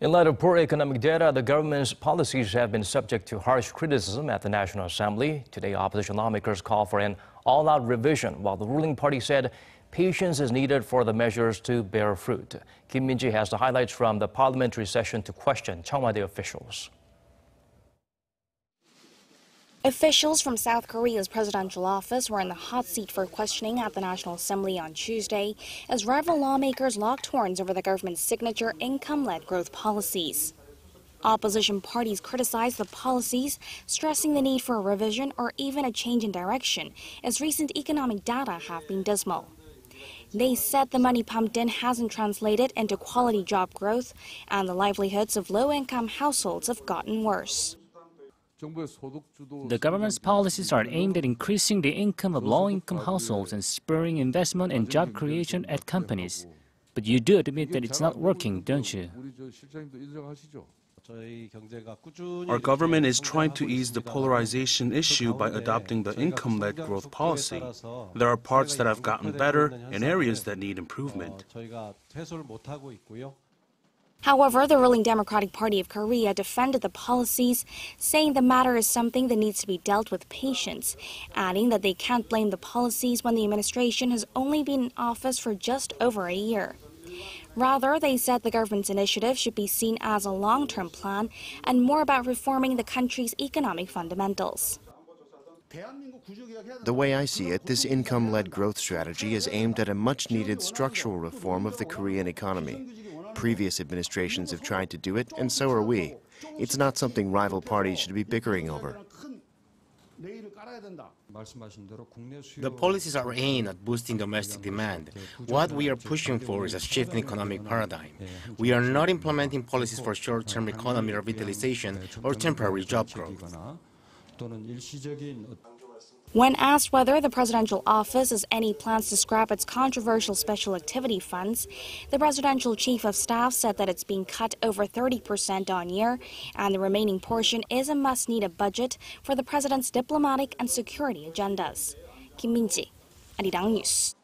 In light of poor economic data, the government's policies have been subject to harsh criticism at the National Assembly. Today, opposition lawmakers call for an all-out revision, while the ruling party said patience is needed for the measures to bear fruit. Kim Min-ji has the highlights from the parliamentary session to question Cheongwadae officials. Officials from South Korea's presidential office were in the hot seat for questioning at the National Assembly on Tuesday as rival lawmakers locked horns over the government's signature income-led growth policies. Opposition parties criticized the policies, stressing the need for a revision or even a change in direction, as recent economic data have been dismal. They said the money pumped in hasn't translated into quality job growth, and the livelihoods of low-income households have gotten worse. The government's policies are aimed at increasing the income of low-income households and spurring investment and job creation at companies. But you do admit that it's not working, don't you? Our government is trying to ease the polarization issue by adopting the income-led growth policy. There are parts that have gotten better and areas that need improvement. However, the ruling Democratic Party of Korea defended the policies, saying the matter is something that needs to be dealt with patience, adding that they can't blame the policies when the administration has only been in office for just over a year. Rather, they said the government's initiative should be seen as a long-term plan and more about reforming the country's economic fundamentals. The way I see it, this income-led growth strategy is aimed at a much-needed structural reform of the Korean economy. Previous administrations have tried to do it, and so are we. It's not something rival parties should be bickering over. The policies are aimed at boosting domestic demand. What we are pushing for is a shift in economic paradigm. We are not implementing policies for short-term economy revitalization or temporary job growth. When asked whether the presidential office has any plans to scrap its controversial special activity funds, the presidential chief of staff said that it's being cut over 30% on year, and the remaining portion is a must-need budget for the president's diplomatic and security agendas. Kim Min-ji, Arirang News.